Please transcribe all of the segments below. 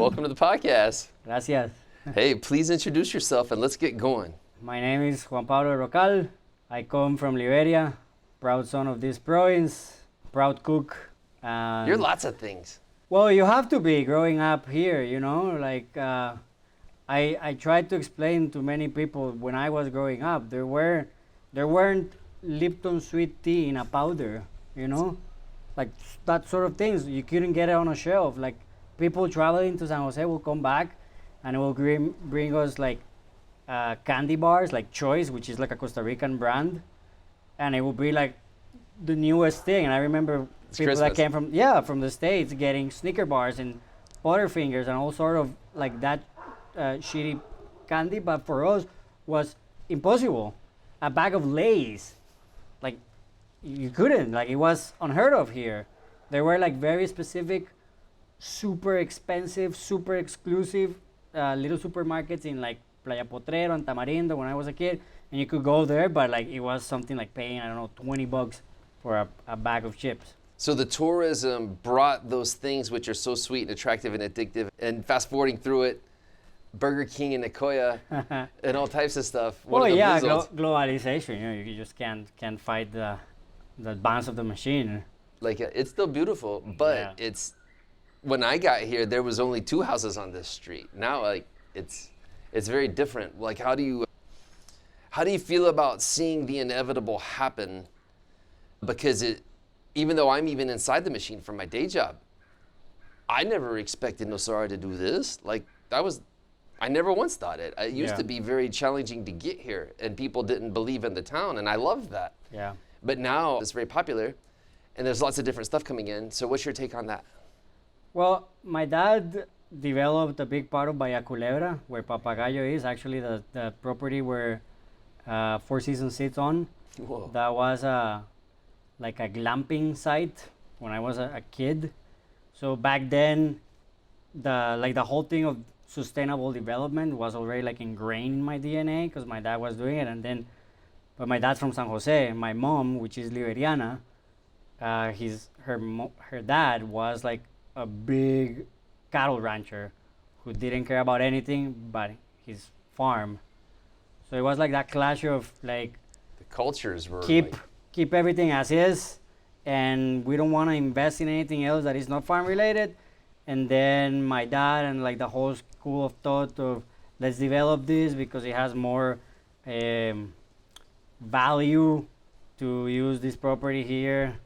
welcome to the podcast. Gracias. Hey, please introduce yourself and let's get going. My name is Juan Pa. I come from Liberia, proud son of this province, proud cook. You're lots of things. Well, you have to be growing up here, you know, like I tried to explain to many people when I was growing up, there weren't Lipton sweet tea in a powder, you know, like that sort of things. You couldn't get it on a shelf. Like people traveling to San Jose will come back and it will bring us like candy bars, like Choice, which is like a Costa Rican brand, and it will be like the newest thing. And I remember people that came from the States getting Snicker bars and Butterfingers and all sort of like that shitty candy, but for us was impossible. A bag of Lay's, like you couldn't, like it was unheard of here. There were like very specific, super expensive, super exclusive little supermarkets in like Playa Potrero and Tamarindo when I was a kid, and you could go there, but like it was something like paying, I don't know, $20 for a bag of chips. So the tourism brought those things which are so sweet and attractive and addictive, and fast forwarding through it, Burger King and Nicoya and all types of stuff. Well, yeah, globalization. You know, you just can't fight the bounce of the machine. Like it's still beautiful, but it's when I got here, there was only 2 houses on this street. Now, like it's very different. Like how do you feel about seeing the inevitable happen? Because even though I'm even inside the machine from my day job, I never expected Nosara to do this. Like I never once thought it. It used to be very challenging to get here, and people didn't believe in the town, and I loved that. Yeah. But now it's very popular, and there's lots of different stuff coming in. So what's your take on that? Well, my dad developed a big part of Bahia Culebra, where Papagayo is, actually the property where Four Seasons sits on. Whoa. That was like a glamping site when I was a kid. So back then, the whole thing of sustainable development was already like ingrained in my DNA because my dad was doing it. But my dad's from San Jose. My mom, which is Liberiana, her dad was like a big cattle rancher who didn't care about anything but his farm. So it was like that clash of like the cultures were keep everything as is, and we don't want to invest in anything else that is not farm related. And then my dad and like the whole school of thought of let's develop this because it has more value to use this property here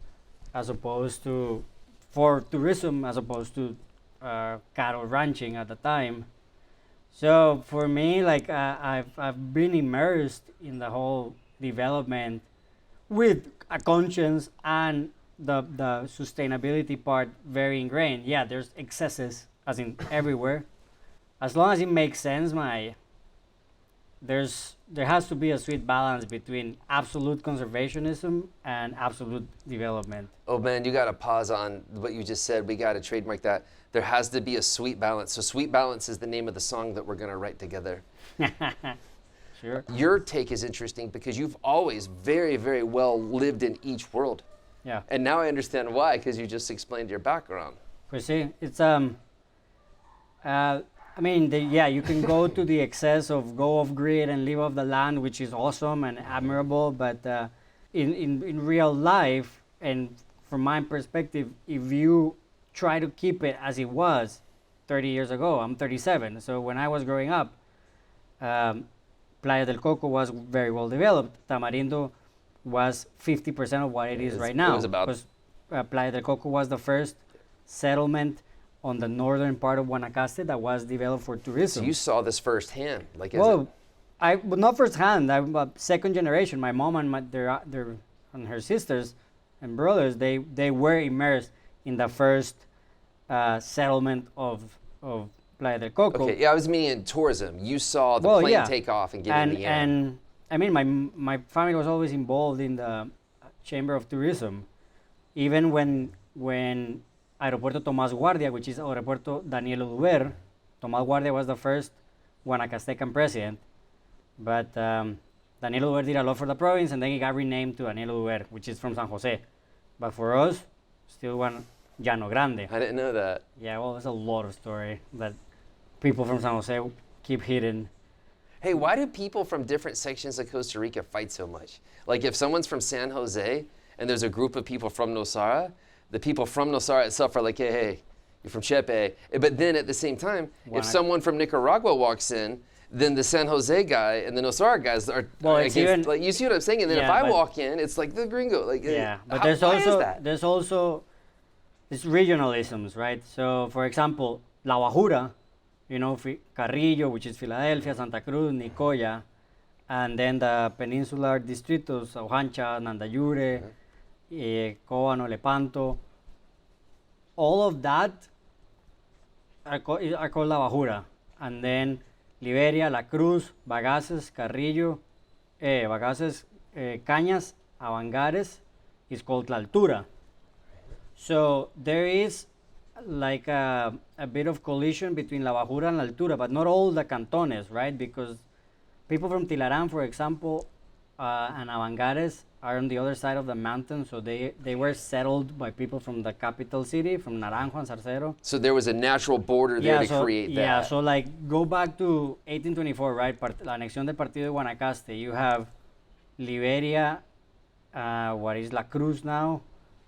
as opposed to for tourism as opposed to cattle ranching at the time. So for me, like I've been immersed in the whole development with a conscience and the sustainability part very ingrained. Yeah, there's excesses as in everywhere. As long as it makes sense, there has to be a sweet balance between absolute conservationism and absolute development. Oh man, you got to pause on what you just said. We got to trademark that. There has to be a sweet balance. So Sweet Balance is the name of the song that we're going to write together. Sure. Your take is interesting because you've always very, very well lived in each world. Yeah. And now I understand why, because you just explained your background. Pues sí, it's I mean, you can go to the excess of go off grid and live off the land, which is awesome and admirable. But in real life, and from my perspective, if you try to keep it as it was 30 years ago, I'm 37. So when I was growing up, Playa del Coco was very well developed. Tamarindo was 50% of what it is right now. It was about because Playa del Coco was the first settlement on the northern part of Guanacaste that was developed for tourism. So you saw this firsthand, like well, not firsthand. I'm a second generation. My mom and and her sisters and brothers, they were immersed in the first settlement of Playa del Coco. Okay, yeah, I was meaning in tourism. You saw the plane take off and get in the air. And I mean, my family was always involved in the Chamber of Tourism, even when Aeropuerto Tomás Guardia, which is Aeropuerto Daniel Oduber. Tomás Guardia was the first Guanacastecan president, but Daniel Oduber did a lot for the province, and then he got renamed to Daniel Oduber, which is from San Jose. But for us, still one Llano Grande. I didn't know that. Yeah, well, there's a lot of story, but people from San Jose keep hitting. Hey, why do people from different sections of Costa Rica fight so much? Like if someone's from San Jose and there's a group of people from Nosara, the people from Nosara itself are like, hey, you're from Chepe. But then at the same time, if someone from Nicaragua walks in, then the San Jose guy and the Nosara guys are against, even, like, you see what I'm saying? And then if I walk in, it's like the gringo. Like, but there's also these regionalisms, right? So for example, La Bajura, you know, Carrillo, which is Philadelphia, Santa Cruz, Nicoya, and then the peninsular distritos, Ojancha, Nandayure, Cóbano, Lepanto, all of that are called La Bajura. And then Liberia, La Cruz, Bagaces, Carrillo, Cañas, Avangares is called La Altura. So there is like a bit of collision between La Bajura and La Altura, but not all the cantones, right? Because people from Tilarán, for example, and Avangares are on the other side of the mountain, so they were settled by people from the capital city, from Naranjo and Zarcero. So there was a natural border there to create that. Yeah, so like go back to 1824, right? La anexión del Partido de Guanacaste. You have Liberia, what is La Cruz now,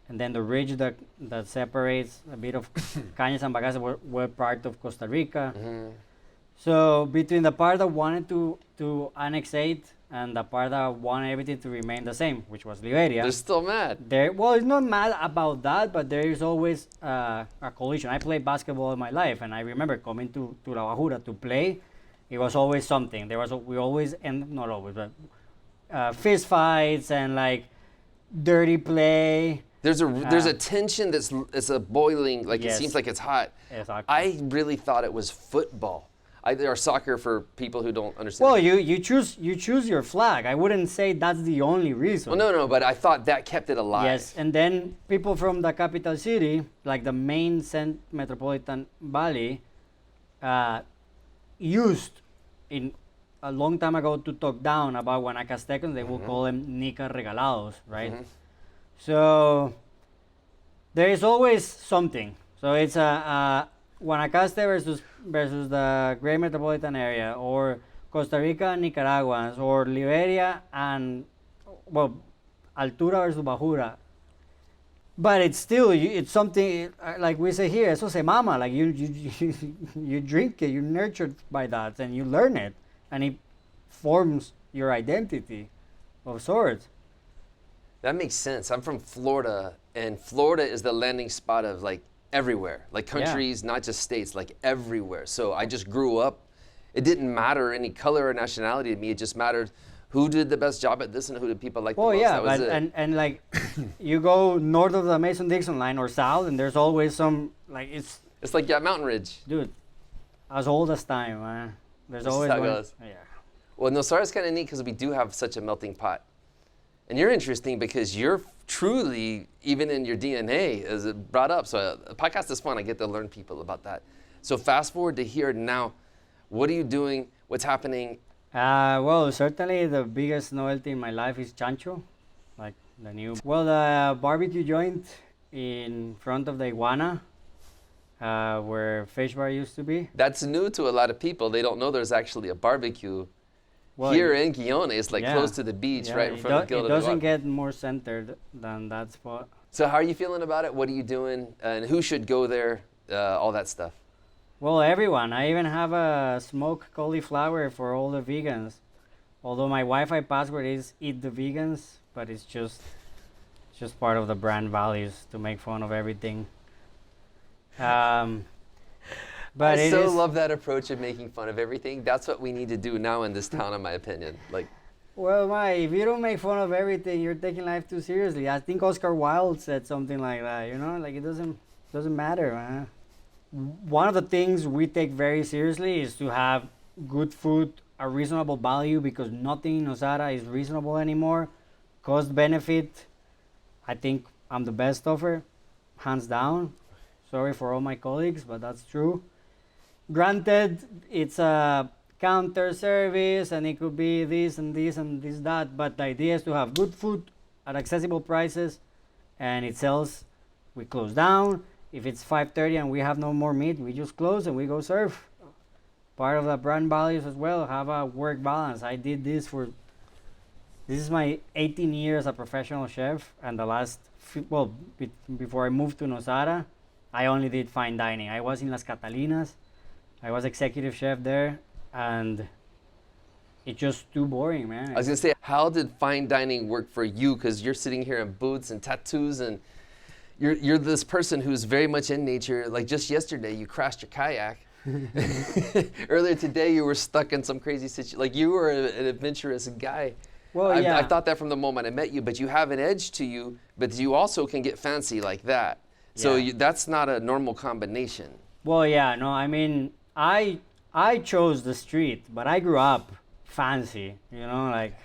and then the ridge that separates a bit of Cañas and Bagaces were part of Costa Rica. Mm-hmm. So between the part that wanted to annexate and the part that wanted everything to remain the same, which was Liberia. They're still mad. Well, it's not mad about that, but there is always a collision. I played basketball in my life, and I remember coming to La Bajura to play. It was always something. We always, and not always, but fist fights and like dirty play. There's a tension it's a boiling, like it seems like it's hot. Exactly. I really thought it was football. Or soccer for people who don't understand. Well, you choose your flag. I wouldn't say that's the only reason. Well, no, but I thought that kept it alive. Yes, and then people from the capital city, like the main metropolitan valley, used in a long time ago to talk down about Guanacastecans. They will call them Nica Regalados, right? Mm-hmm. So there is always something. So it's a Guanacaste versus the Great Metropolitan Area, or Costa Rica and Nicaraguans, or Liberia and, well, Altura versus Bajura. But it's still, it's something, like we say here, eso se mama, like you drink it, you're nurtured by that, and you learn it, and it forms your identity of sorts. That makes sense. I'm from Florida, and Florida is the landing spot of like everywhere, like countries, not just states, like everywhere. So I just grew up. It didn't matter any color or nationality to me. It just mattered who did the best job at this and who did people like the most. That was it. And like you go north of the Mason-Dixon line or south, and there's always some like it's like Mountain Ridge, dude. As old as time, man. There's always how it one. Goes. Yeah. Well, Nosara's kind of neat because we do have such a melting pot. And you're interesting because you're truly, even in your DNA, as it brought up. So a podcast is fun. I get to learn people about that. So fast forward to here now. What are you doing? What's happening? Well, certainly the biggest novelty in my life is Chancho, like the barbecue joint in front of the Iguana, where Fish Bar used to be. That's new to a lot of people. They don't know there's actually a barbecue. Well, here in Quillone, it's like close to the beach, right in front of Gilda. It doesn't get more centered than that spot. So how are you feeling about it? What are you doing? And who should go there? All that stuff. Well, everyone. I even have a smoked cauliflower for all the vegans. Although my Wi-Fi password is eat the vegans, but it's just part of the brand values to make fun of everything. But I love that approach of making fun of everything. That's what we need to do now in this town, in my opinion. Like, well, if you don't make fun of everything, you're taking life too seriously. I think Oscar Wilde said something like that. You know, like it doesn't matter, man. One of the things we take very seriously is to have good food, a reasonable value, because nothing in Nosara is reasonable anymore. Cost benefit, I think I'm the best offer, hands down. Sorry for all my colleagues, but that's true. Granted, it's a counter service and it could be this and this and this, that, but the idea is to have good food at accessible prices, and it sells, we close down. If it's 5:30 and we have no more meat, we just close and we go serve. part of the brand values as well. Have a work balance. I did this for. This is my 18 years as a professional chef, and the last before I moved to Nosara, I only did fine dining. I was in Las Catalinas. I was executive chef there, and it's just too boring, man. I was gonna say, how did fine dining work for you? Because you're sitting here in boots and tattoos, and you're this person who's very much in nature. Like just yesterday, you crashed your kayak. Earlier today, you were stuck in some crazy situation. Like you were an adventurous guy. Well, I thought that from the moment I met you. But you have an edge to you. But you also can get fancy like that. So that's not a normal combination. Well, yeah, no, I mean, I chose the street, but I grew up fancy, you know, like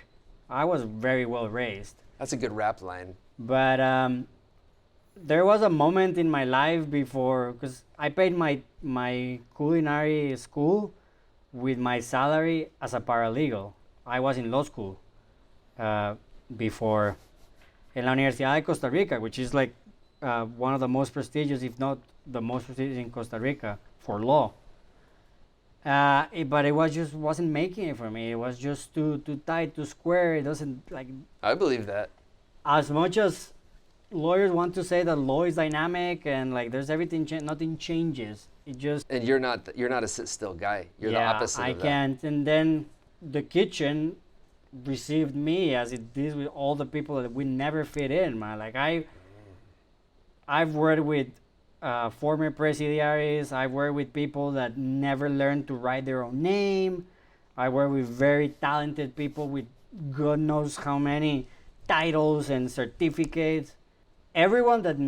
I was very well raised. That's a good rap line. But there was a moment in my life before, because I paid my culinary school with my salary as a paralegal. I was in law school before in la Universidad de Costa Rica, which is like one of the most prestigious, if not the most prestigious in Costa Rica for law. But it wasn't making it for me. It was just too tight, too square. It doesn't like. I believe that. As much as lawyers want to say that law is dynamic and like there's everything, nothing changes. It just. And you're not a sit still guy. You're the opposite. I of that. can't. And then the kitchen received me as it did with all the people that we never fit in, man. Like I've worked with former presidiaries. I work with people that never learned to write their own name. I work with very talented people with God knows how many titles and certificates. Everyone that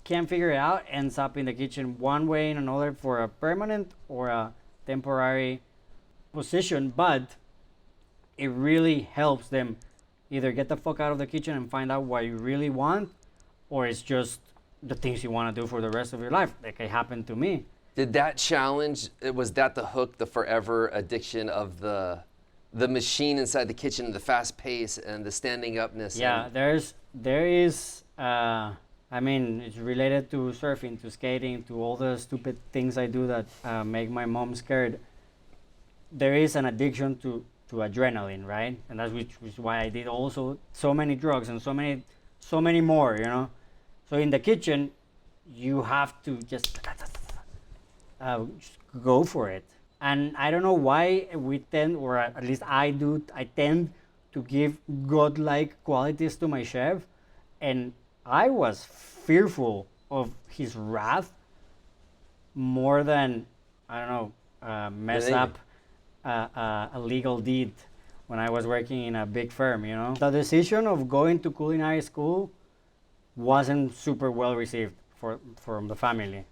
can't figure it out ends up in the kitchen one way and another for a permanent or a temporary position, but it really helps them either get the fuck out of the kitchen and find out what you really want, or it's just the things you want to do for the rest of your life, like it happened to me. Did that challenge, was that the hook, the forever addiction of the machine inside the kitchen, the fast pace and the standing upness? Yeah, there is, I mean, it's related to surfing, to skating, to all the stupid things I do that make my mom scared. There is an addiction to adrenaline, right? And that's which is why I did also so many drugs and so many more, you know? So in the kitchen, you have to just go for it. And I don't know why we tend, or at least I tend to give godlike qualities to my chef. And I was fearful of his wrath more than, I don't know, mess up a legal deed when I was working in a big firm, you know? The decision of going to culinary school wasn't super well received from the family.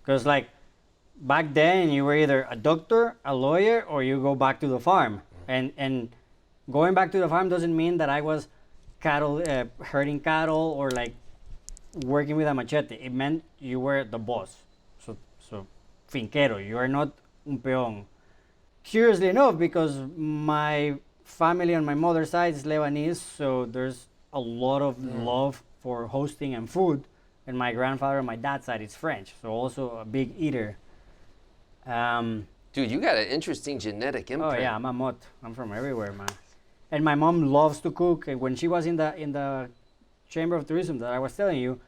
Because like back then you were either a doctor, a lawyer, or you go back to the farm. And going back to the farm doesn't mean that I was herding cattle or like working with a machete. It meant you were the boss. So finquero, you are not un peón. Curiously enough, because my family on my mother's side is Lebanese, so there's a lot of love for hosting and food, and my grandfather on my dad's side is French, so also a big eater. Dude, you got an interesting genetic imprint. Oh yeah, I'm a mutt. I'm from everywhere, man. And my mom loves to cook. And when she was in the Chamber of Tourism that I was telling you,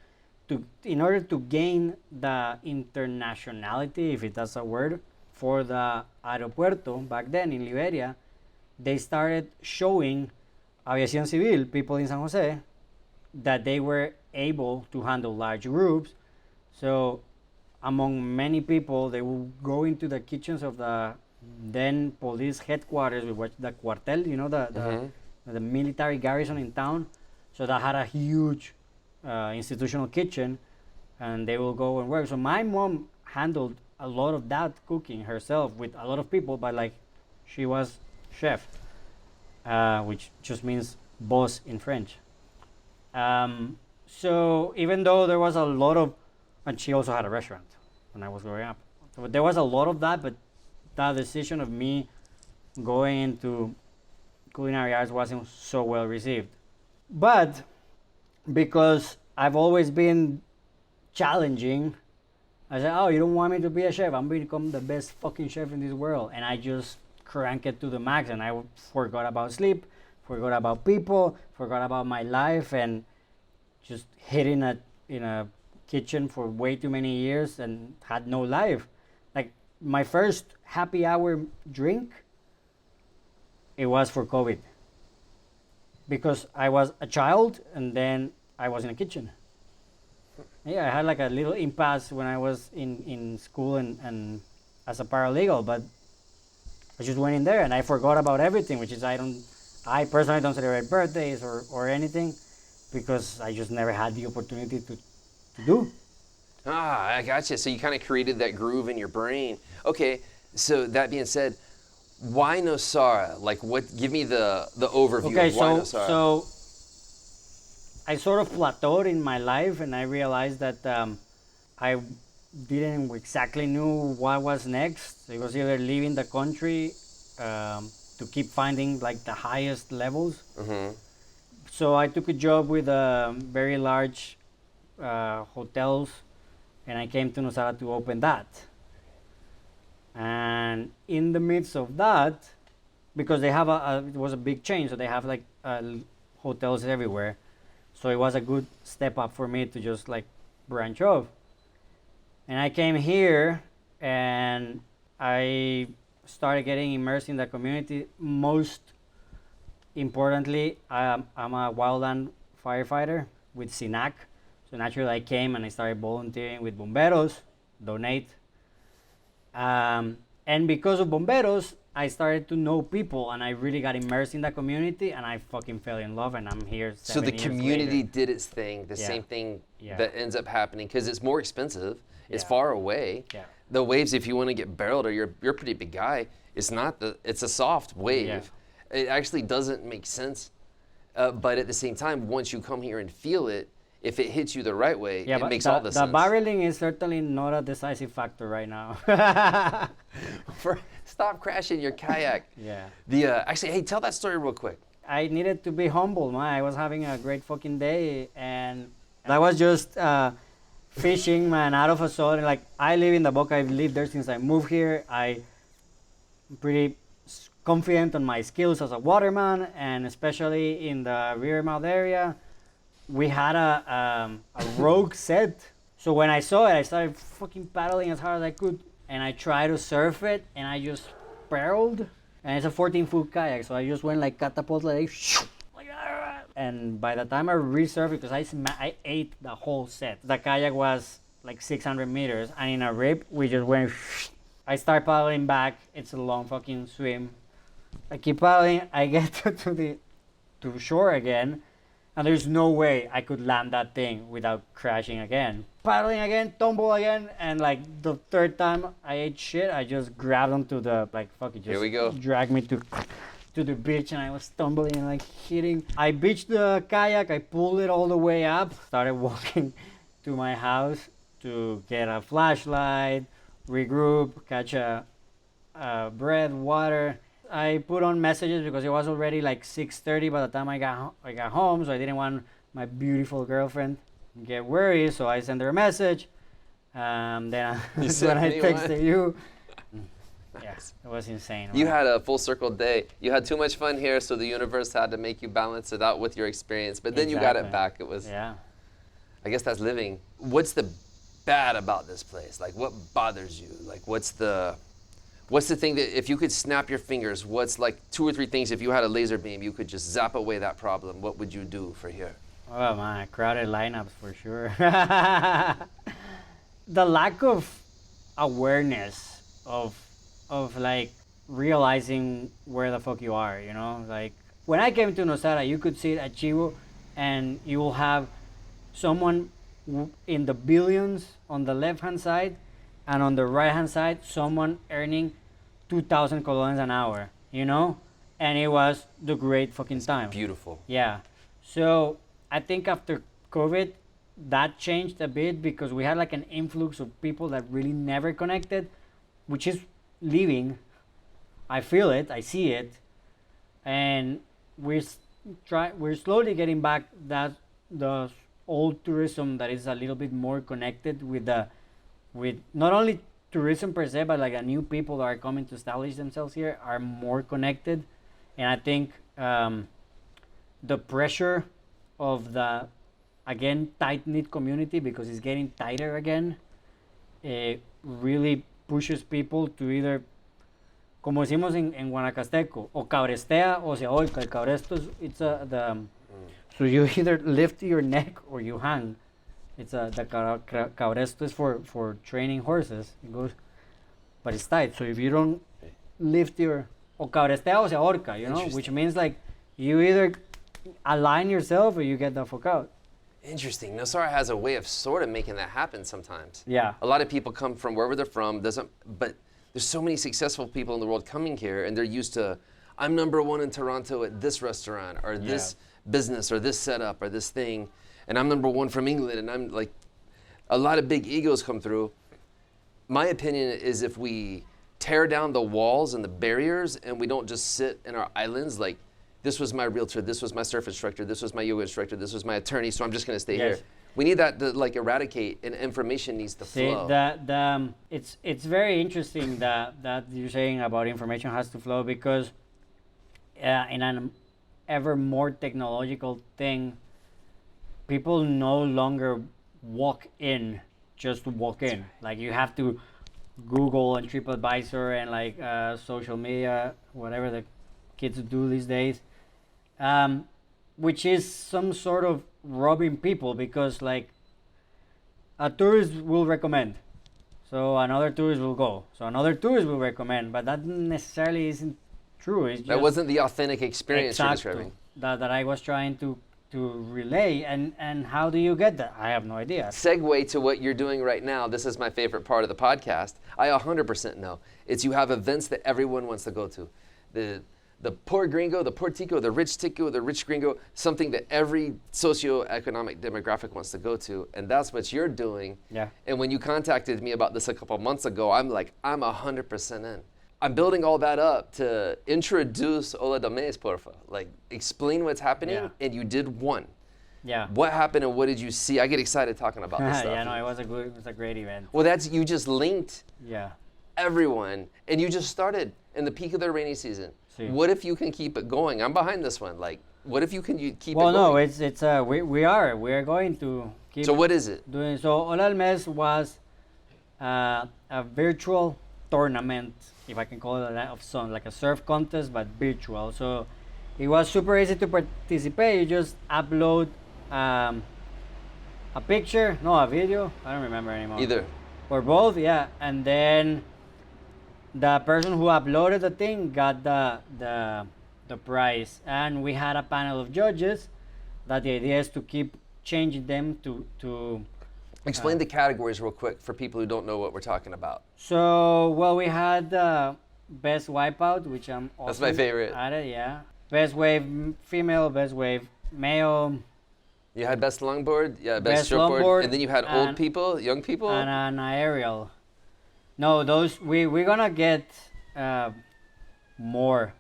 in order to gain the internationality, if that's a word, for the aeropuerto back then in Liberia, they started showing Aviación Civil, people in San Jose, that they were able to handle large groups. So among many people, they will go into the kitchens of the then police headquarters, the cuartel, you know, the military garrison in town. So that had a huge institutional kitchen, and they will go and work. So my mom handled a lot of that cooking herself with a lot of people, but like she was chef, which just means boss in French. So even though there was a lot of, and she also had a restaurant when I was growing up, so there was a lot of that, but that decision of me going into culinary arts wasn't so well received. But because I've always been challenging, I said, oh, you don't want me to be a chef? I'm going to become the best fucking chef in this world. And I just crank it to the max, and I forgot about sleep, forgot about people, forgot about my life, and just hid in a kitchen for way too many years and had no life. Like my first happy hour drink, it was for COVID, because I was a child and then I was in a kitchen. Yeah, I had like a little impasse when I was in school and as a paralegal, but I just went in there and I forgot about everything, which is I personally don't celebrate birthdays or anything, because I just never had the opportunity to do. Ah, I gotcha. So you kind of created that groove in your brain. Okay, so that being said, why Nosara? Like, what? Give me the overview Okay, of why Nosara. so I sort of plateaued in my life, and I realized that I didn't exactly knew what was next. It was either leaving the country to keep finding like the highest levels. Mm-hmm. So I took a job with very large hotels, and I came to Nosara to open that. And in the midst of that, because they have it was a big chain, so they have like hotels everywhere. So it was a good step up for me to just like branch off. And I came here and I started getting immersed in the community. Most importantly, I'm a wildland firefighter with SINAC. So naturally I came and I started volunteering with Bomberos, donate. And because of Bomberos, I started to know people, and I really got immersed in the community, and I fucking fell in love, and I'm here 7 So the years community later. did its thing, the Yeah. same thing Yeah. that ends up happening because it's more expensive. It's Yeah. far away. Yeah. The waves, if you want to get barreled, or you're a pretty big guy, it's a soft wave. Yeah. It actually doesn't make sense. But at the same time, once you come here and feel it, if it hits you the right way, Yeah, it but makes all the sense. The barreling is certainly not a decisive factor right now. Stop crashing your kayak. Yeah. Actually, hey, tell that story real quick. I needed to be humble, man. I was having a great fucking day, and I was just fishing, man, out of a sudden. Like, I live in the Boca. I've lived there since I moved here. I'm pretty confident on my skills as a waterman, and especially in the rear mouth area. We had a rogue set. So when I saw it, I started fucking paddling as hard as I could, and I tried to surf it, and I just barreled. And it's a 14-foot kayak, so I just went like catapult, like that. And by the time I resurfaced, because I ate the whole set. The kayak was like 600 meters, and in a rip, we just went. I start paddling back. It's a long fucking swim. I keep paddling. I get to shore again. And there's no way I could land that thing without crashing again. Paddling again, tumble again, and like the third time I ate shit, I just grabbed onto the, like, fuck it, just Here we go. dragged me to the beach, and I was stumbling and like hitting. I beached the kayak, I pulled it all the way up, started walking to my house to get a flashlight, regroup, catch a bread, water. I put on messages because it was already like 6:30 by the time I got home, so I didn't want my beautiful girlfriend to get worried, so I sent her a message. Then when I texted you, yes, it was insane. You had a full circle day. You had too much fun here, so the universe had to make you balance it out with your experience. But then you got it back. It was. Yeah. I guess that's living. What's the bad about this place? Like, what bothers you? Like, what's the thing that if you could snap your fingers, what's like 2 or 3 things, if you had a laser beam, you could just zap away that problem, what would you do for here? Oh man, crowded lineups for sure. The lack of awareness of like realizing where the fuck you are, you know? Like when I came to Nosara, you could sit at Chivo and you will have someone in the billions on the left hand side, and on the right hand side someone earning 2,000 colones an hour, you know? And it was the great fucking time. Beautiful. Yeah. So I think after COVID, that changed a bit because we had like an influx of people that really never connected, which is leaving. I feel it, I see it, and we're slowly getting back the old tourism that is a little bit more connected with the with not only tourism per se, but like a new people that are coming to establish themselves here are more connected, and I think the pressure of the again tight knit community, because it's getting tighter again, really pushes people to either, como decimos en Guanacasteco, o cabrestea o se ahorca. El cabresto is, it's so you either lift your neck or you hang. It's the cabresto is for training horses. It goes, but it's tight. So if you don't lift your, o cabrestea o se ahorca, you know, which means like you either align yourself or you get the fuck out. Interesting. Nosara has a way of sort of making that happen sometimes. Yeah. A lot of people come from wherever they're from, but there's so many successful people in the world coming here, and they're used to, I'm number one in Toronto at this restaurant, or this business, or this setup, or this thing, and I'm number one from England, and I'm like, a lot of big egos come through. My opinion is if we tear down the walls and the barriers, and we don't just sit in our islands like, this was my realtor, this was my surf instructor, this was my yoga instructor, this was my attorney, so I'm just gonna stay here. We need that to like eradicate, and information needs to flow. It's very interesting that you're saying about information has to flow, because in an ever more technological thing, people no longer walk in just to walk in. Like you have to Google and TripAdvisor and like social media, whatever the kids do these days. Which is some sort of robbing people, because like a tourist will recommend, so another tourist will go, so another tourist will recommend, but that necessarily isn't true. It's just that wasn't the authentic experience you're describing. That I was trying to relay, and how do you get that? I have no idea. Segue to what you're doing right now. This is my favorite part of the podcast. I 100% know. It's you have events that everyone wants to go to. The poor gringo, the poor tico, the rich tico, the rich gringo, something that every socioeconomic demographic wants to go to, and that's what you're doing. Yeah. And when you contacted me about this a couple months ago, I'm like, I'm 100% in. I'm building all that up to introduce Ola Dames, porfa. Like, explain what's happening, and you did one. Yeah. What happened and what did you see? I get excited talking about this stuff. Yeah, no, it was a great event. Well, you just linked everyone, and you just started in the peak of the rainy season. Sí. What if you can keep it going? I'm behind this one. Like, what if you can keep it going? Well, no, it's we are going to keep. So what is it? Doing so. Ola del Mes was a virtual tournament, if I can call it that, of some like a surf contest, but virtual. So it was super easy to participate. You just upload a picture, no, a video. I don't remember anymore. Either. Or both, yeah, and then the person who uploaded the thing got the prize, and we had a panel of judges that the idea is to keep changing them to explain the categories real quick for people who don't know what we're talking about. So, well, we had best wipeout, which I'm also that's my favorite at it, yeah. Best wave female, best wave male. You had best longboard, best shortboard, and then you had old people, young people, and an aerial. No, those we're gonna get more.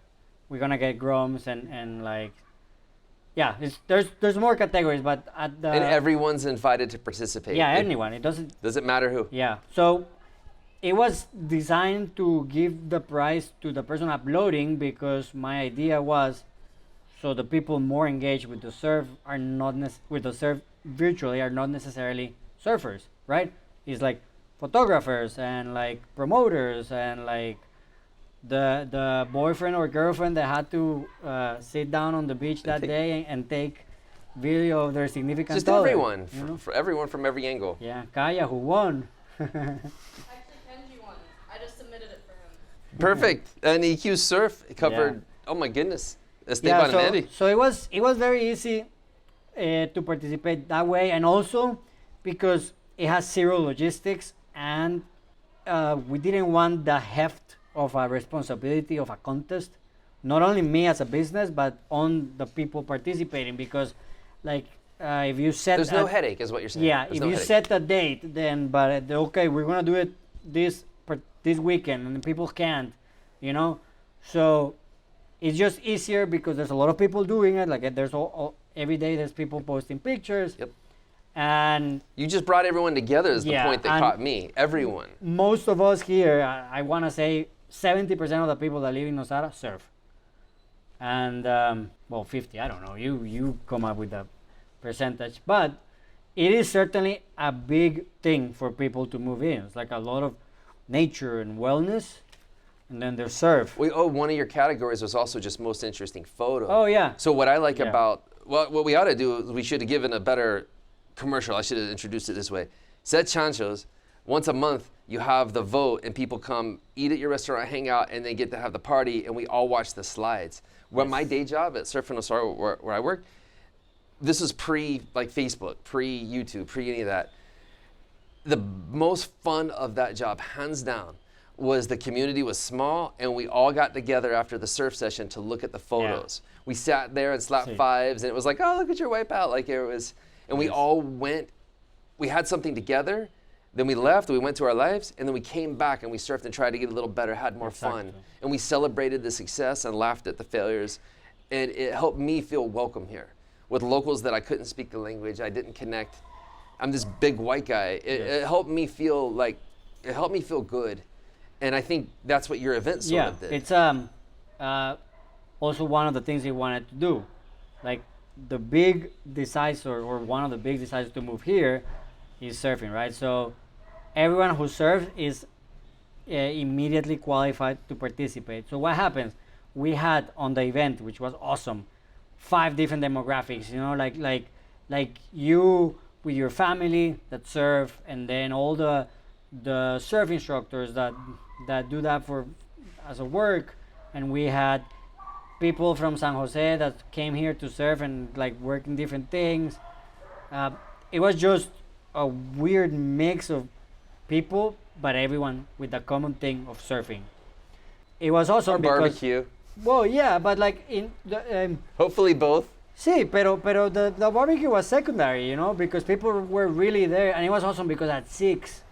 We're gonna get Groms and like, yeah. There's more categories, but at the and everyone's invited to participate. Yeah, anyone. It doesn't matter who. Yeah. So it was designed to give the prize to the person uploading, because my idea was so the people more engaged with the surf are not with the surf virtually are not necessarily surfers, right? It's like photographers and like promoters and like the boyfriend or girlfriend that had to sit down on the beach that day and take video of their significant just other, everyone, for everyone from every angle. Yeah, Kaya, who won. Actually, Kenji won. I just submitted it for him. Perfect. And EQ Surf covered. Oh my goodness. Esteban and Andy. So it was very easy to participate that way, and also because it has zero logistics, and we didn't want the heft of a responsibility of a contest, not only me as a business, but on the people participating, because like if you set there's no headache is what you're saying. Yeah, there's if you set a date, then okay, we're gonna do it this weekend, and people can't, so it's just easier because there's a lot of people doing it. Like there's every day there's people posting pictures. Yep. And You just brought everyone together is the Yeah, point that and- caught me. Everyone. most of us here, I want to say 70% of the people that live in Nosara surf. And well, 50, I don't know. You come up with a percentage, but it is certainly a big thing for people to move in. It's like a lot of nature and wellness, and then there's surf. One of your categories was also just most interesting photo. Oh yeah. So what I like Yeah. about what we ought to do is we should have given a better commercial. I should have introduced it this way. Said Chancho's, once a month you have the vote and people come eat at your restaurant, hang out, and they get to have the party and we all watch the slides. Where my day job at Surf and Osara, where I work, this is pre like Facebook, pre YouTube, pre any of that. The most fun of that job, hands down, was the community was small and we all got together after the surf session to look at the photos. We sat there and slapped See. fives and it was like, oh, look at your wipeout. Like it was, and we Yes. all went, we had something together, then we left, we went to our lives, and then we came back and we surfed and tried to get a little better, had more fun. Exactly. And we celebrated the success and laughed at the failures. And it helped me feel welcome here with locals that I couldn't speak the language, I didn't connect. I'm this big white guy. It helped me feel like, it helped me feel good. And I think that's what your event sort of did. It's also one of the things we wanted to do. Like the big decisive or one of the big decisions to move here is surfing, right? So everyone who surfs is immediately qualified to participate. So what happens? We had on the event, which was awesome, 5 different demographics. You know, like you with your family that surf, and then all the surf instructors that do that for as a work, and we had people from San Jose that came here to surf and like working different things. It was just a weird mix of people, but everyone with the common thing of surfing. It was awesome Or because barbecue. well, yeah, but like in the Hopefully both. sí, pero the barbecue was secondary, you know, because people were really there, and it was awesome because at 6,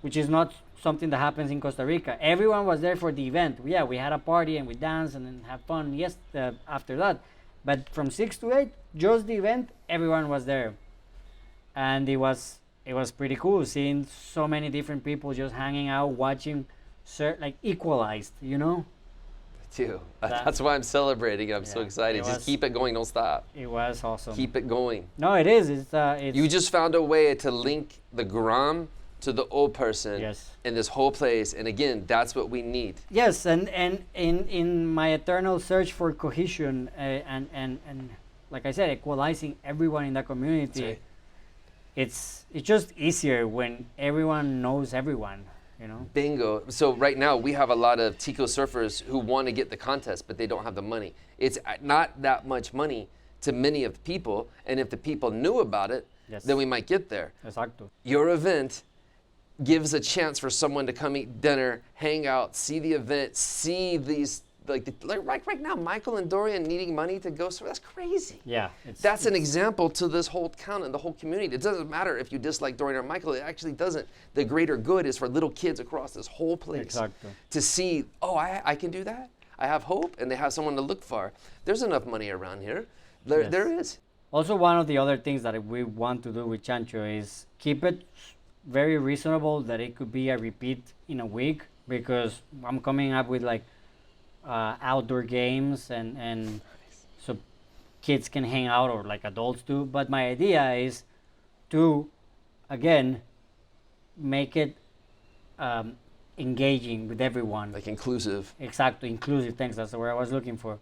which is not something that happens in Costa Rica, everyone was there for the event. Yeah, we had a party and we danced and then had fun. Yes, after that, but from 6 to 8, just the event, everyone was there, and it was pretty cool seeing so many different people just hanging out, watching, like equalized, you know. Too. That's why I'm celebrating. I'm so Yeah, excited. it Just was- keep it going. Don't stop. It was awesome. Keep it going. No, it is. It's You just found a way to link the gram to the old person Yes. in this whole place. And again, that's what we need. yes, and in my eternal search for cohesion and like I said, equalizing everyone in the community. right. It's just easier when everyone knows everyone, you know. Bingo. So right now we have a lot of Tico surfers who want to get the contest, but they don't have the money. It's not that much money to many of the people. And if the people knew about it, Yes. then we might get there. Exacto. Your event gives a chance for someone to come eat dinner, hang out, see the event, see these, like right now, Michael and Dorian needing money to go surf. That's crazy. Yeah. That's an example to this whole town and the whole community. It doesn't matter if you dislike Dorian or Michael. It actually doesn't. The greater good is for little kids across this whole place Exacto. to see, oh, I can do that. I have hope, and they have someone to look for. There's enough money around here. Yes. There is. Also, one of the other things that we want to do with Chancho is keep it very reasonable that it could be a repeat in a week, because I'm coming up with like outdoor games and so kids can hang out or like adults do. But my idea is to, again, make it engaging with everyone. Like inclusive. Exactly, inclusive. Thanks. That's the word I was looking for.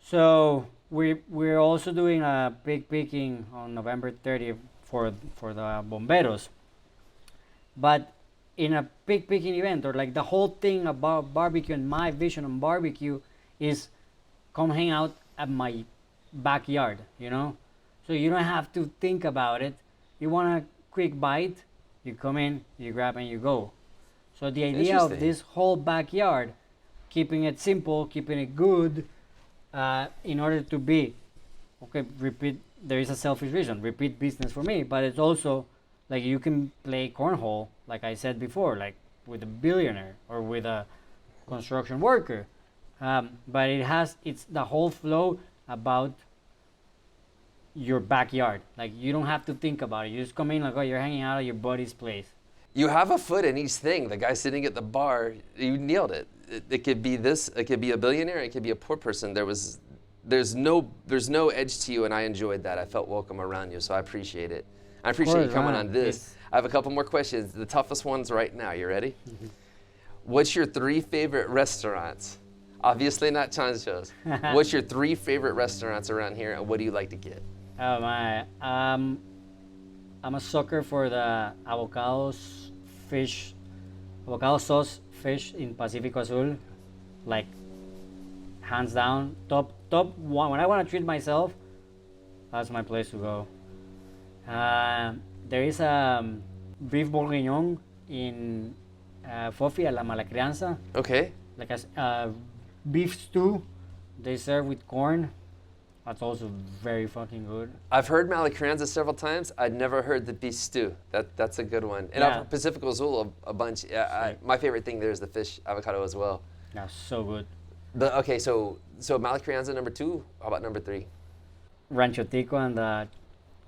So we're also doing a pig picking on November 30th for the bomberos. But in a pig picking event, or like the whole thing about barbecue, and my vision on barbecue is come hang out at my backyard, you know? So you don't have to think about it. You want a quick bite, you come in, you grab and you go. So the idea of Interesting. this whole backyard, keeping it simple, keeping it good, in order to be, okay, repeat, there is a selfish reason, repeat business for me, but it's also like you can play cornhole, like I said before, like with a billionaire or with a construction worker. But it's the whole flow about your backyard. Like you don't have to think about it. You just come in like, oh, you're hanging out at your buddy's place. You have a foot in each thing. The guy sitting at the bar, you nailed it. It could be this, it could be a billionaire, it could be a poor person. There's no edge to you, and I enjoyed that. I felt welcome around you, so I appreciate it. I appreciate you coming on this. I have a couple more questions. The toughest ones right now. You ready? Mm-hmm. What's your 3 favorite restaurants? Obviously not Chancho's. What's your 3 favorite restaurants around here, and what do you like to get? Oh my, I'm a sucker for the avocado sauce fish in Pacifico Azul, like hands down top one. When I want to treat myself, that's my place to go. There is a beef bourguignon in Fofi a la Mala Crianza. Okay. Like a beef stew they serve with corn. That's also very fucking good. I've heard Malacrianza several times. I'd never heard the beef stew. That's a good one. And Yeah. Pacifico Azul a bunch. Yeah, my favorite thing there is the fish avocado as well. That's so good. Okay, so Malacrianza number 2. How about number 3? Rancho Tico and the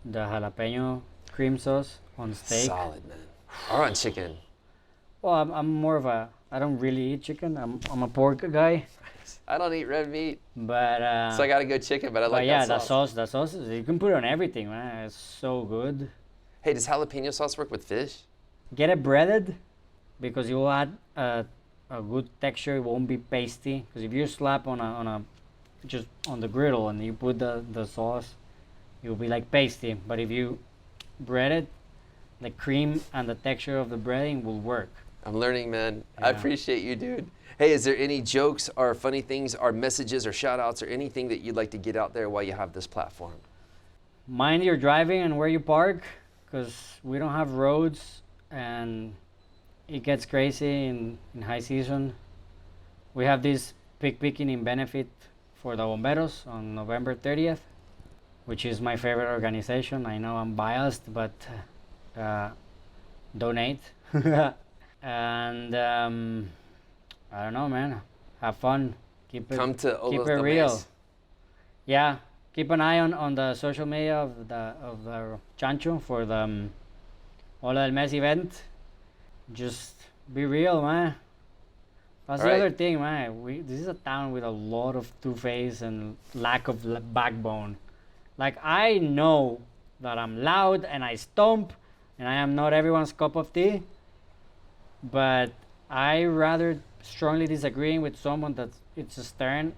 jalapeno cream sauce on steak. Solid, man. Or on chicken. Well, I'm more of a, I don't really eat chicken. I'm a pork guy, I don't eat red meat, but so I gotta go chicken. But I like yeah, that sauce. the sauce, you can put it on everything, man. It's so good. Hey, does jalapeno sauce work with fish? Get it breaded, because you will add a good texture. It won't be pasty. Because if you slap on a just on the griddle and you put the sauce, it will be like pasty. But if you bread it, the cream and the texture of the breading will work. I'm learning, man. I Yeah. appreciate you, dude. Hey, is there any jokes or funny things or messages or shout outs or anything that you'd like to get out there while you have this platform? Mind your driving and where you park, because we don't have roads and it gets crazy in high season. We have this pig picking in benefit for the bomberos on November 30th, which is my favorite organization. I know I'm biased, but donate. And I don't know, man. Have fun. Keep it. Come to keep Olos it de real. Mes. Yeah. Keep an eye on the social media of the Chancho for the Ola del Mes event. Just be real, man. That's the Alright. other thing, man. This is a town with a lot of two-face and lack of backbone. Like, I know that I'm loud and I stomp and I am not everyone's cup of tea, but I rather strongly disagreeing with someone that it's stern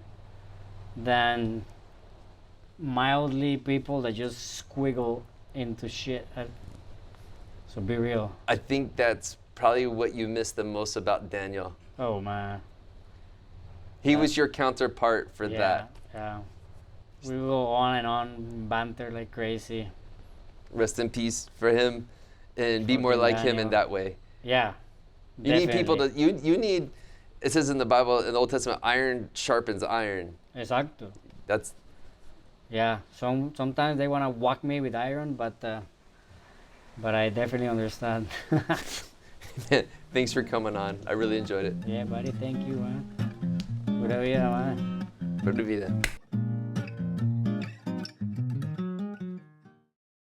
than mildly people that just squiggle into shit. So be real. I think that's probably what you miss the most about Daniel. Oh man. He was your counterpart for that. Yeah. We go on and on, banter like crazy. Rest in peace for him, and be more Fucking like him in Daniel. that way. Yeah. You need people to. definitely. You need. It says in the Bible, in the Old Testament, iron sharpens iron. Exacto. That's Yeah. Sometimes they wanna whack me with iron, but I definitely understand. Thanks for coming on. I really enjoyed it. Yeah, buddy. Thank you, man. Pura vida, man. Pura vida.